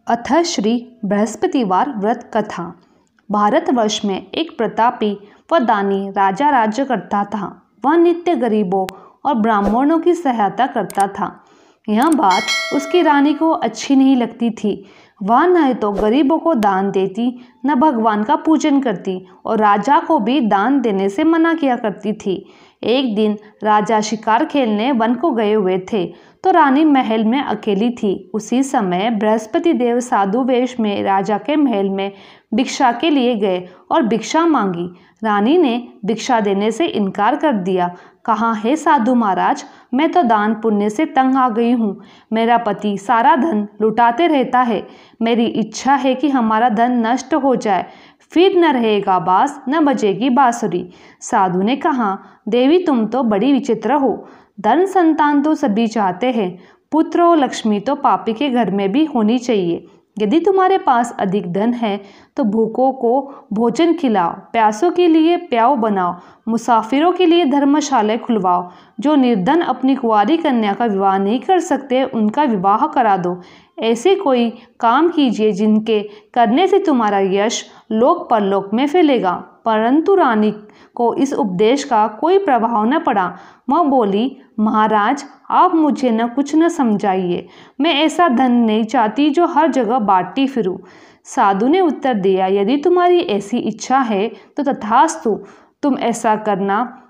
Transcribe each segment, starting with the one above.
अथ श्री बृहस्पतिवार व्रत कथा। भारतवर्ष में एक प्रतापी व दानी राजा राज्य करता था। वह नित्य गरीबों और ब्राह्मणों की सहायता करता था। यह बात उसकी रानी को अच्छी नहीं लगती थी। वह न तो गरीबों को दान देती, न भगवान का पूजन करती और राजा को भी दान देने से मना किया करती थी। एक दिन राजा शिकार खेलने वन को गए हुए थे तो रानी महल में अकेली थी। उसी समय बृहस्पति देव साधु वेश में राजा के महल में भिक्षा के लिए गए और भिक्षा मांगी। रानी ने भिक्षा देने से इनकार कर दिया। कहा, हे साधु महाराज, मैं तो दान पुण्य से तंग आ गई हूँ। मेरा पति सारा धन लुटाते रहता है। मेरी इच्छा है कि हमारा धन नष्ट हो जाए, फिर न रहेगा बांस न बजेगी बांसुरी। साधु ने कहा, देवी तुम तो बड़ी विचित्र हो। धन संतान तो सभी चाहते हैं, पुत्र और लक्ष्मी तो पापी के घर में भी होनी चाहिए। यदि तुम्हारे पास अधिक धन है तो भूखों को भोजन खिलाओ, प्यासों के लिए प्याऊ बनाओ, मुसाफिरों के लिए धर्मशालाएं खुलवाओ। जो निर्धन अपनी कुंवारी कन्या का विवाह नहीं कर सकते उनका विवाह करा दो। ऐसे कोई काम कीजिए जिनके करने से तुम्हारा यश लोक परलोक में फैलेगा। परंतु रानी को इस उपदेश का कोई प्रभाव न पड़ा। वह बोली, महाराज आप मुझे न कुछ न समझाइए। मैं ऐसा धन नहीं चाहती जो हर जगह बांटती फिरूं। साधु ने उत्तर दिया, यदि तुम्हारी ऐसी इच्छा है तो तथास्तु, तुम ऐसा करना।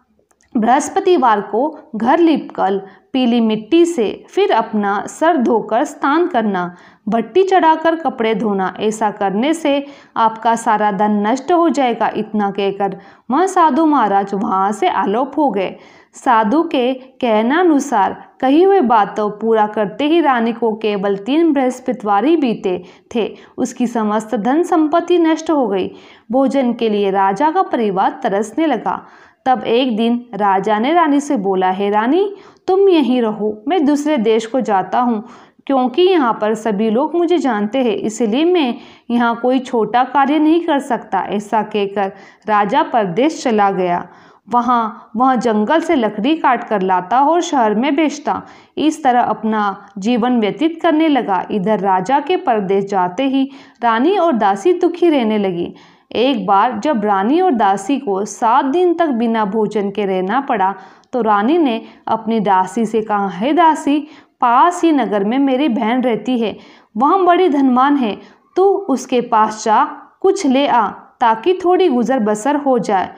बृहस्पतिवार को घर लीपकर पीली मिट्टी से फिर अपना सर धोकर स्नान करना, भट्टी चढ़ाकर कपड़े धोना। ऐसा करने से आपका सारा धन नष्ट हो जाएगा। इतना कहकर वह साधु महाराज वहाँ से आलोप हो गए। साधु के कहनानुसार कही हुई बातों पूरा करते ही रानी को केवल 3 बृहस्पतिवार ही बीते थे। उसकी समस्त धन संपत्ति नष्ट हो गई। भोजन के लिए राजा का परिवार तरसने लगा। तब एक दिन राजा ने रानी से बोला, हे रानी, तुम यहीं रहो, मैं दूसरे देश को जाता हूँ, क्योंकि यहाँ पर सभी लोग मुझे जानते हैं, इसलिए मैं यहाँ कोई छोटा कार्य नहीं कर सकता। ऐसा कहकर राजा परदेश चला गया। वहाँ वह जंगल से लकड़ी काट कर लाता और शहर में बेचता। इस तरह अपना जीवन व्यतीत करने लगा। इधर राजा के परदेश जाते ही रानी और दासी दुखी रहने लगी। एक बार जब रानी और दासी को 7 दिन तक बिना भोजन के रहना पड़ा तो रानी ने अपनी दासी से कहा, हे दासी, पास ही नगर में मेरी बहन रहती है, वह बड़ी धनवान है, तू उसके पास जा, कुछ ले आ ताकि थोड़ी गुजर बसर हो जाए।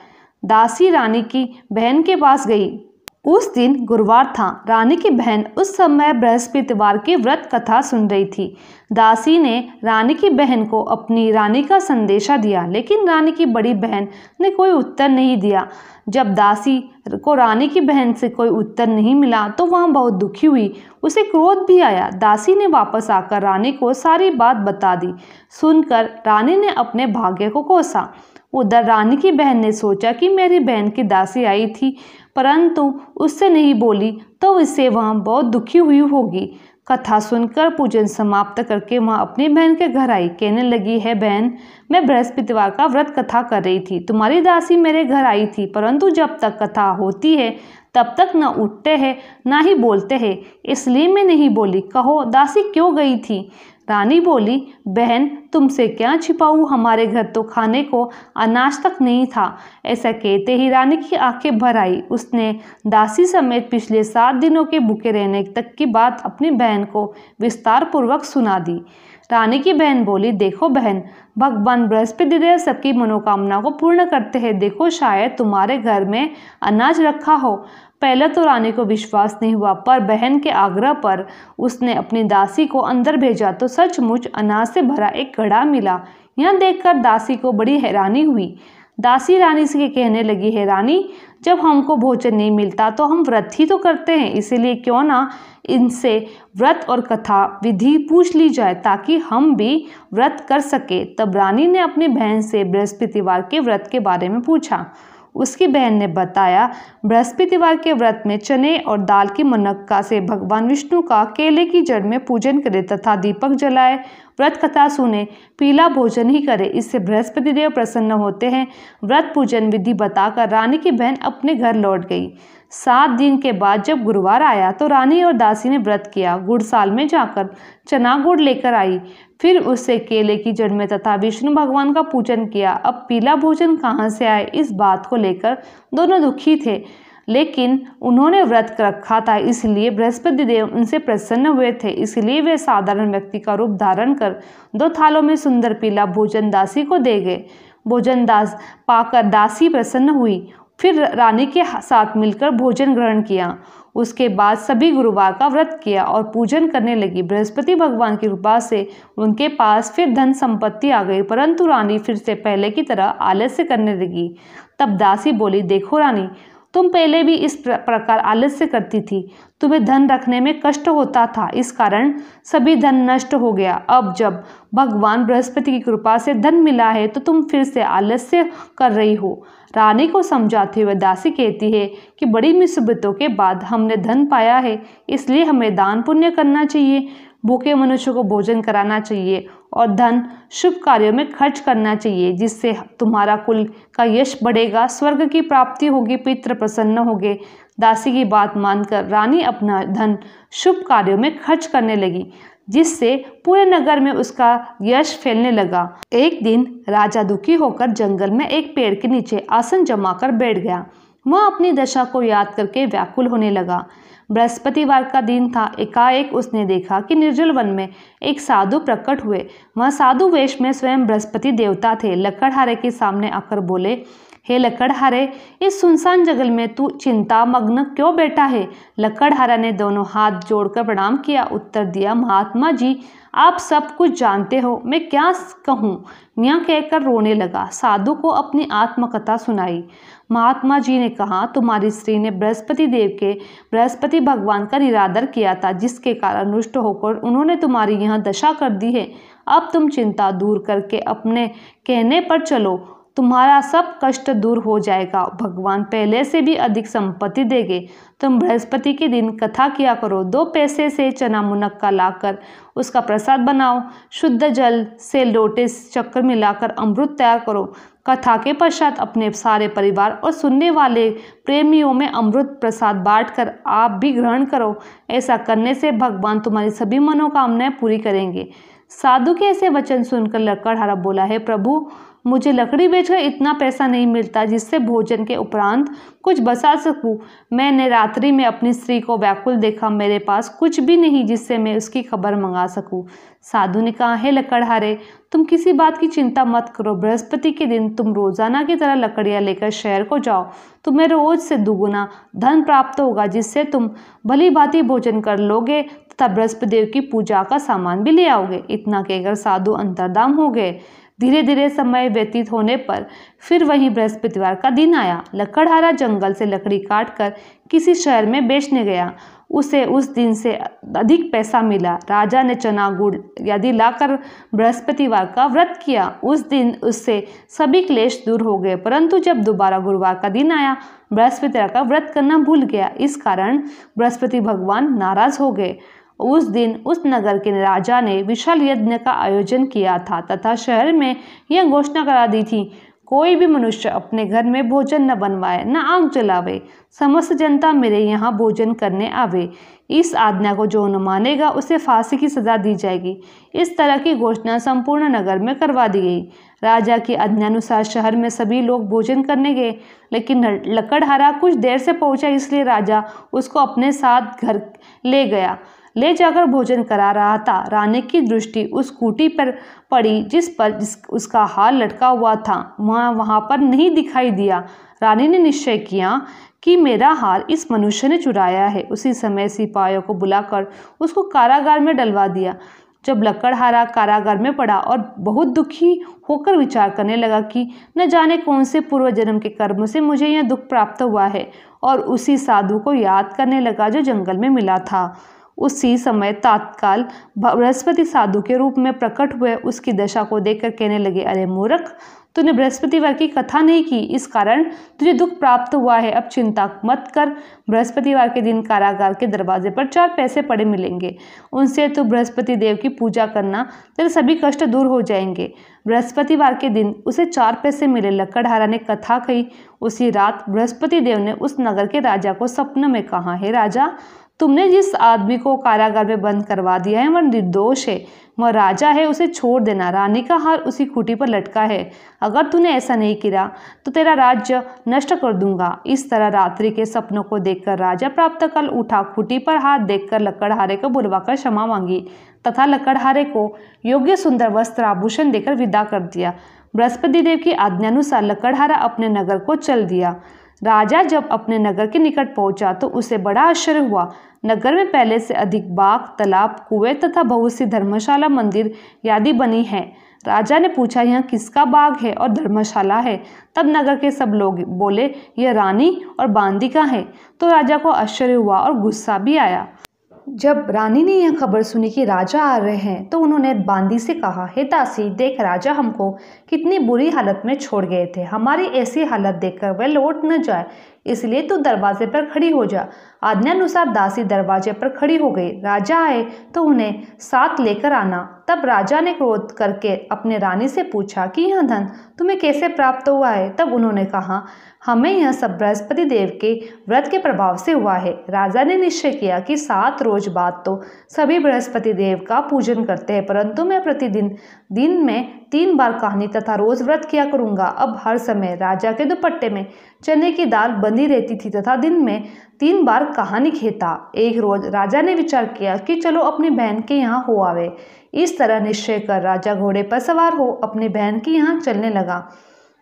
दासी रानी की बहन के पास गई। उस दिन गुरुवार था। रानी की बहन उस समय बृहस्पतिवार की व्रत कथा सुन रही थी। दासी ने रानी की बहन को अपनी रानी का संदेशा दिया, लेकिन रानी की बड़ी बहन ने कोई उत्तर नहीं दिया। जब दासी को रानी की बहन से कोई उत्तर नहीं मिला तो वह बहुत दुखी हुई। उसे क्रोध भी आया। दासी ने वापस आकर रानी को सारी बात बता दी। सुनकर रानी ने अपने भाग्य को कोसा। उधर रानी की बहन ने सोचा कि मेरी बहन की दासी आई थी, परंतु उससे नहीं बोली तो इससे वह बहुत दुखी हुई होगी। कथा सुनकर पूजन समाप्त करके वह अपनी बहन के घर आई। कहने लगी, है बहन, मैं बृहस्पतिवार का व्रत कथा कर रही थी। तुम्हारी दासी मेरे घर आई थी, परंतु जब तक कथा होती है तब तक न उठते हैं ना ही बोलते हैं, इसलिए मैं नहीं बोली। कहो दासी क्यों गई थी? रानी बोली, बहन तुमसे क्या छिपाऊं, हमारे घर तो खाने को अनाज तक नहीं था। ऐसा कहते ही रानी की आंखें भर आई। उसने दासी समेत पिछले 7 दिनों के भूखे रहने तक की बात अपनी बहन को विस्तार पूर्वक सुना दी। रानी की बहन बोली, देखो बहन, भगवान बृहस्पति देव सबकी मनोकामना को पूर्ण करते हैं। देखो शायद तुम्हारे घर में अनाज रखा हो। पहले तो रानी को विश्वास नहीं हुआ, पर बहन के आग्रह पर उसने अपनी दासी को अंदर भेजा तो सचमुच अनाज से भरा एक घड़ा मिला। यह देखकर दासी को बड़ी हैरानी हुई। दासी रानी से कहने लगी, है रानी, जब हमको भोजन नहीं मिलता तो हम व्रत ही तो करते हैं, इसीलिए क्यों ना इनसे व्रत और कथा विधि पूछ ली जाए ताकि हम भी व्रत कर सके। तब रानी ने अपनी बहन से बृहस्पतिवार के व्रत के बारे में पूछा। उसकी बहन ने बताया, बृहस्पतिवार के व्रत में चने और दाल की मुनक्का से भगवान विष्णु का केले की जड़ में पूजन करे तथा दीपक जलाए, व्रत कथा सुने, पीला भोजन ही करे, इससे बृहस्पति देव प्रसन्न होते हैं। व्रत पूजन विधि बताकर रानी की बहन अपने घर लौट गई। 7 दिन के बाद जब गुरुवार आया तो रानी और दासी ने व्रत किया। गुड़साल में जाकर चना गुड़ लेकर आई, फिर उससे केले की जड़ में तथा विष्णु भगवान का पूजन किया। अब पीला भोजन कहाँ से आए, इस बात को लेकर दोनों दुखी थे, लेकिन उन्होंने व्रत रखा था, इसलिए बृहस्पति देव उनसे प्रसन्न हुए थे। इसलिए वे साधारण व्यक्ति का रूप धारण कर 2 थालों में सुंदर पीला भोजन दासी को दे गए। भोजन दास पाकर दासी प्रसन्न हुई, फिर रानी के साथ मिलकर भोजन ग्रहण किया। उसके बाद सभी गुरुवार का व्रत किया और पूजन करने लगी। बृहस्पति भगवान की कृपा से उनके पास फिर धन संपत्ति आ गई, परंतु रानी फिर से पहले की तरह आलस्य करने लगी। तब दासी बोली, देखो रानी, तुम पहले भी इस प्रकार आलस्य करती थी, तुम्हें धन रखने में कष्ट होता था, इस कारण सभी धन नष्ट हो गया। अब जब भगवान बृहस्पति की कृपा से धन मिला है तो तुम फिर से आलस्य कर रही हो। रानी को समझाते हुए दासी कहती है कि बड़ी मुसीबतों के बाद हमने धन पाया है, इसलिए हमें दान पुण्य करना चाहिए, भूखे मनुष्यों को भोजन कराना चाहिए और धन शुभ कार्यों में खर्च करना चाहिए, जिससे तुम्हारा कुल का यश बढ़ेगा, स्वर्ग की प्राप्ति होगी, पितृ प्रसन्न होंगे। दासी की बात मानकर रानी अपना धन शुभ कार्यों में खर्च करने लगी, जिससे पूरे नगर में उसका यश फैलने लगा। एक दिन राजा दुखी होकर जंगल में एक पेड़ के नीचे आसन जमाकर बैठ गया। वह अपनी दशा को याद करके व्याकुल होने लगा। बृहस्पतिवार का दिन था। एकाएक उसने देखा कि निर्जल वन में एक साधु प्रकट हुए। वह साधु वेश में स्वयं बृहस्पति देवता थे। लकड़हारे के सामने आकर बोले, हे लकड़हारे, इस सुनसान जंगल में तू चिंता मग्न क्यों बैठा है? लकड़हारा ने दोनों हाथ जोड़कर प्रणाम किया। उत्तर दिया, महात्मा जी, आप सब कुछ जानते हो, मैं क्या कहूँ? यह कहकर रोने लगा। साधु को अपनी आत्मकथा सुनाई। महात्मा जी ने कहा, तुम्हारी स्त्री ने बृहस्पति भगवान का निरादर किया था, जिसके कारण रुष्ट होकर उन्होंने तुम्हारी यह दशा कर दी है। अब तुम चिंता दूर करके अपने कहने पर चलो, तुम्हारा सब कष्ट दूर हो जाएगा। भगवान पहले से भी अधिक संपत्ति देंगे। तुम बृहस्पति के दिन कथा किया करो। 2 पैसे से चना मुनक्का लाकर उसका प्रसाद बनाओ। शुद्ध जल से लोटे चक्कर मिलाकर अमृत तैयार करो। कथा के पश्चात अपने सारे परिवार और सुनने वाले प्रेमियों में अमृत प्रसाद बांटकर आप भी ग्रहण करो। ऐसा करने से भगवान तुम्हारी सभी मनोकामनाएं पूरी करेंगे। साधु के ऐसे वचन सुनकर लकड़हारा बोला, है प्रभु, मुझे लकड़ी बेचकर इतना पैसा नहीं मिलता जिससे भोजन के उपरांत कुछ बचा सकूं। मैंने रात्रि में अपनी स्त्री को व्याकुल देखा, मेरे पास कुछ भी नहीं जिससे मैं उसकी खबर मंगा सकूं। साधु ने कहा, हे लकड़हारे, तुम किसी बात की चिंता मत करो। बृहस्पति के दिन तुम रोजाना की तरह लकड़ियां लेकर शहर को जाओ। तुम्हें रोज से दुगुना धन प्राप्त होगा, जिससे तुम भली भांति भोजन कर लोगे तथा बृहस्पति देव की पूजा का सामान भी ले आओगे। इतना कहकर साधु अंतर्धान हो गए। धीरे धीरे समय व्यतीत होने पर फिर वही बृहस्पतिवार का दिन आया। लकड़हारा जंगल से लकड़ी काटकर किसी शहर में बेचने गया। उसे उस दिन से अधिक पैसा मिला। राजा ने चना गुड़ आदि लाकर बृहस्पतिवार का व्रत किया। उस दिन उससे सभी क्लेश दूर हो गए, परंतु जब दोबारा गुरुवार का दिन आया, बृहस्पतिवार का व्रत करना भूल गया। इस कारण बृहस्पति भगवान नाराज हो गए। उस दिन उस नगर के राजा ने विशाल यज्ञ का आयोजन किया था तथा शहर में यह घोषणा करा दी थी, कोई भी मनुष्य अपने घर में भोजन न बनवाए, न आग जलावे। समस्त जनता मेरे यहाँ भोजन करने आवे। इस आज्ञा को जो न मानेगा उसे फांसी की सजा दी जाएगी। इस तरह की घोषणा संपूर्ण नगर में करवा दी गई। राजा की आज्ञानुसार शहर में सभी लोग भोजन करने गए, लेकिन लकड़हारा कुछ देर से पहुंचा, इसलिए राजा उसको अपने साथ घर ले जाकर भोजन करा रहा था। रानी की दृष्टि उस खूंटी पर पड़ी जिस पर उसका हार लटका हुआ था। वहां पर नहीं दिखाई दिया। रानी ने निश्चय किया कि मेरा हार इस मनुष्य ने चुराया है। उसी समय सिपाहियों को बुलाकर उसको कारागार में डलवा दिया। जब लकड़हारा कारागार में पड़ा और बहुत दुखी होकर विचार करने लगा कि न जाने कौन से पूर्व जन्म के कर्म से मुझे यह दुख प्राप्त हुआ है, और उसी साधु को याद करने लगा जो जंगल में मिला था। उसी समय तत्काल बृहस्पति साधु के रूप में प्रकट हुए। उसकी दशा को देखकर कहने लगे, अरे मूर्ख, तूने बृहस्पतिवार की कथा नहीं की, इस कारण तुझे दुख प्राप्त हुआ है। अब चिंता मत कर, बृहस्पतिवार के दिन कारागार के दरवाजे पर 4 पैसे पड़े मिलेंगे, उनसे तू बृहस्पति देव की पूजा करना, तेरे सभी कष्ट दूर हो जाएंगे। बृहस्पतिवार के दिन उसे 4 पैसे मिले। लकड़हारा ने कथा कही। उसी रात बृहस्पति देव ने उस नगर के राजा को सपने में कहा, हे राजा, तुमने जिस आदमी को कारागार में बंद करवा दिया है वह निर्दोष है, वह राजा है, उसे छोड़ देना। रानी का हार उसी खूंटी पर लटका है, अगर तूने ऐसा नहीं किया तो तेरा राज्य नष्ट कर दूंगा। इस तरह रात्रि के सपनों को देखकर राजा प्रातःकाल उठा, खूंटी पर हाथ देखकर लकड़हारे को बुलवाकर क्षमा मांगी तथा लकड़हारे को योग्य सुंदर वस्त्र आभूषण देकर विदा कर दिया। बृहस्पति देव की आज्ञानुसार लकड़हारा अपने नगर को चल दिया। राजा जब अपने नगर के निकट पहुंचा तो उसे बड़ा आश्चर्य हुआ। नगर में पहले से अधिक बाग, तालाब, कुएं तथा बहुत सी धर्मशाला, मंदिर आदि बनी है। राजा ने पूछा, यह किसका बाग है और धर्मशाला है? तब नगर के सब लोग बोले, यह रानी और बांदी का है। तो राजा को आश्चर्य हुआ और गुस्सा भी आया। जब रानी ने यह खबर सुनी कि राजा आ रहे हैं तो उन्होंने बांदी से कहा, हे दासी, देख राजा हमको कितनी बुरी हालत में छोड़ गए थे। हमारी ऐसी हालत देखकर वह लौट न जाए, इसलिए तू दरवाजे पर खड़ी हो जा। आज्ञानुसार दासी दरवाजे पर खड़ी हो गई। राजा आए तो उन्हें साथ लेकर आना। तब राजा ने क्रोध करके अपने रानी से पूछा कि यह धन तुम्हें कैसे प्राप्त हुआ है? तब उन्होंने कहा, हमें यह सब बृहस्पति देव के व्रत के प्रभाव से हुआ है। राजा ने निश्चय किया कि 7 रोज बाद तो सभी बृहस्पति देव का पूजन करते हैं, परंतु मैं प्रतिदिन दिन में 3 बार कहानी तथा रोज व्रत किया करूंगा। अब हर समय राजा के दुपट्टे में चने की दाल बंधी रहती थी तथा दिन में 3 बार कहानी खेता। एक रोज राजा ने विचार किया कि चलो अपनी बहन के यहाँ हो आवे। इस तरह निश्चय कर राजा घोड़े पर सवार हो अपनी बहन के यहाँ चलने लगा।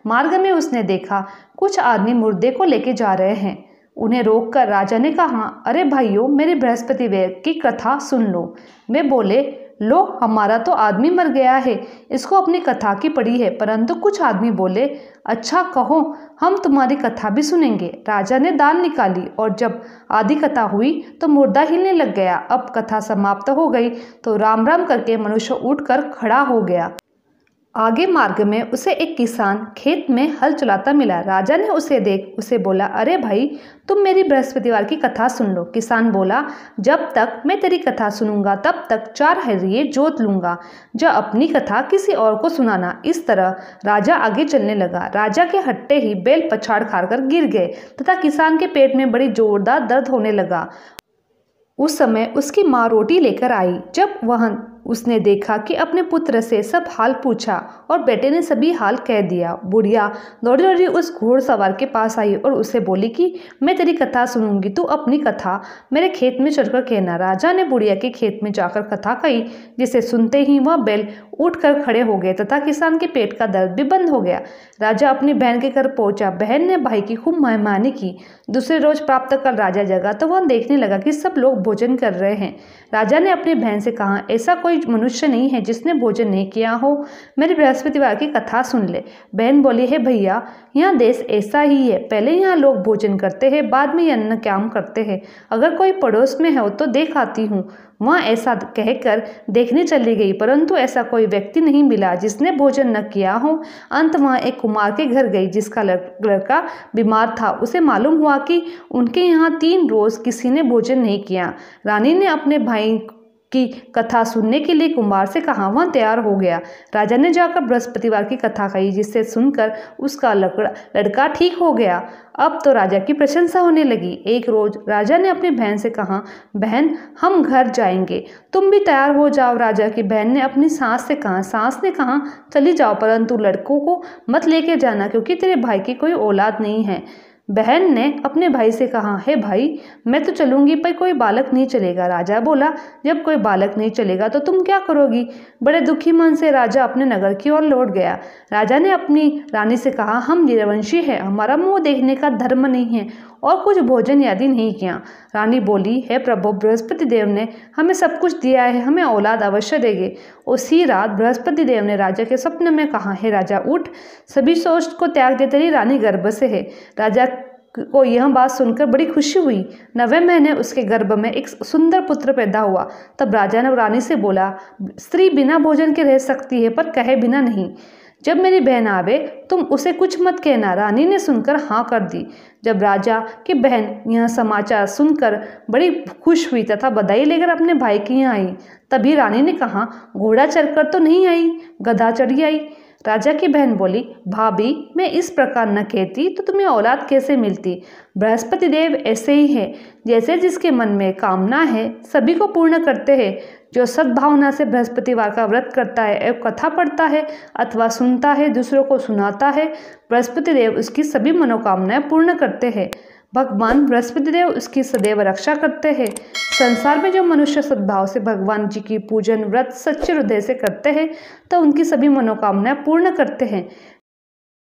मार्ग में उसने देखा कुछ आदमी मुर्दे को लेके जा रहे हैं। उन्हें रोककर राजा ने कहा, अरे भाइयों, मेरी बृहस्पति देव की कथा सुन लो। वे बोले, लो, हमारा तो आदमी मर गया है, इसको अपनी कथा की पड़ी है। परंतु कुछ आदमी बोले, अच्छा कहो, हम तुम्हारी कथा भी सुनेंगे। राजा ने दाल निकाली और जब आधी कथा हुई तो मुर्दा हिलने लग गया। अब कथा समाप्त हो गई तो राम राम करके मनुष्य उठकर खड़ा हो गया। आगे मार्ग में उसे एक किसान खेत में हल चलाता मिला। राजा ने उसे देख उसे बोला, अरे भाई, तुम मेरी बृहस्पतिवार की कथा सुन लो। किसान बोला, जब तक मैं तेरी कथा सुनूंगा तब तक 4 हर्रिये जोत लूंगा, जो अपनी कथा किसी और को सुनाना। इस तरह राजा आगे चलने लगा। राजा के हटते ही बैल पछाड़ खाकर गिर गए तथा किसान के पेट में बड़ी जोरदार दर्द होने लगा। उस समय उसकी माँ रोटी लेकर आई। जब वह उसने देखा कि अपने पुत्र से सब हाल पूछा और बेटे ने सभी हाल कह दिया। बुढ़िया दौड़ी दौड़ी उस घोड़सवार के पास आई और उसे बोली कि मैं तेरी कथा सुनूंगी, तू अपनी कथा मेरे खेत में चढ़कर कहना। राजा ने बुढ़िया के खेत में जाकर कथा कही, जिसे सुनते ही वह बैल उठकर खड़े हो गए तथा किसान के पेट का दर्द भी बंद हो गया। राजा अपनी बहन के घर पहुंचा। बहन ने भाई की खूब मेहमानी की। दूसरे रोज प्रातःकाल राजा जगा तो वह देखने लगा कि सब लोग भोजन कर रहे हैं। राजा ने अपनी बहन से कहा, ऐसा कोई मनुष्य नहीं है जिसने भोजन नहीं किया हो, मेरी बृहस्पतिवार की कथा सुन ले। बहन बोली, है भैया, यह देश ऐसा ही है, पहले यहाँ लोग भोजन करते हैं, बाद में अन्न काम करते हैं। अगर कोई पड़ोस में हो तो देख आती हूँ। वह ऐसा कहकर देखने चली गई, परंतु ऐसा कोई व्यक्ति नहीं मिला जिसने भोजन न किया हो। अंत वह एक कुमार के घर गई जिसका लड़का बीमार था। उसे मालूम हुआ कि उनके यहाँ 3 रोज किसी ने भोजन नहीं किया। रानी ने अपने भाई की कथा सुनने के लिए कुमार से कहा। वह तैयार हो गया। राजा ने जाकर बृहस्पतिवार की कथा कही, जिससे सुनकर उसका लड़का ठीक हो गया। अब तो राजा की प्रशंसा होने लगी। एक रोज राजा ने अपनी बहन से कहा, बहन, हम घर जाएंगे, तुम भी तैयार हो जाओ। राजा की बहन ने अपनी सास से कहा। सास ने कहा, चली जाओ, परंतु लड़कों को मत लेकर जाना, क्योंकि तेरे भाई की कोई औलाद नहीं है। बहन ने अपने भाई से कहा, हे भाई, मैं तो चलूंगी, पर कोई बालक नहीं चलेगा। राजा बोला, जब कोई बालक नहीं चलेगा तो तुम क्या करोगी? बड़े दुखी मन से राजा अपने नगर की ओर लौट गया। राजा ने अपनी रानी से कहा, हम निरवंशी हैं, हमारा मुंह देखने का धर्म नहीं है और कुछ भोजन आदि नहीं किया। रानी बोली, हे प्रभु, बृहस्पति देव ने हमें सब कुछ दिया है, हमें औलाद अवश्य देंगे। उसी रात बृहस्पति देव ने राजा के स्वप्न में कहा, हे राजा, उठ, सभी सोच को त्याग दे, तेरी रानी गर्भ से है। राजा को यह बात सुनकर बड़ी खुशी हुई। 9वें महीने उसके गर्भ में एक सुंदर पुत्र पैदा हुआ। तब राजा ने रानी से बोला, स्त्री बिना भोजन के रह सकती है पर कहे बिना नहीं। जब मेरी बहन आवे तुम उसे कुछ मत कहना। रानी ने सुनकर हाँ कर दी। जब राजा की बहन यह समाचार सुनकर बड़ी खुश हुई तथा बधाई लेकर अपने भाई के यहाँ आई, तभी रानी ने कहा, घोड़ा चढ़कर तो नहीं आई, गधा चढ़ी आई। राजा की बहन बोली, भाभी मैं इस प्रकार न कहती तो तुम्हें औलाद कैसे मिलती। बृहस्पति देव ऐसे ही है, जैसे जिसके मन में कामना है सभी को पूर्ण करते हैं। जो सद्भावना से बृहस्पतिवार का व्रत करता है एवं कथा पढ़ता है अथवा सुनता है, दूसरों को सुनाता है, बृहस्पति देव उसकी सभी मनोकामनाएं पूर्ण करते हैं। भगवान बृहस्पति देव उसकी सदैव रक्षा करते हैं। संसार में जो मनुष्य सद्भाव से भगवान जी की पूजन व्रत सच्चे हृदय से करते हैं तो उनकी सभी मनोकामनाएं पूर्ण करते हैं।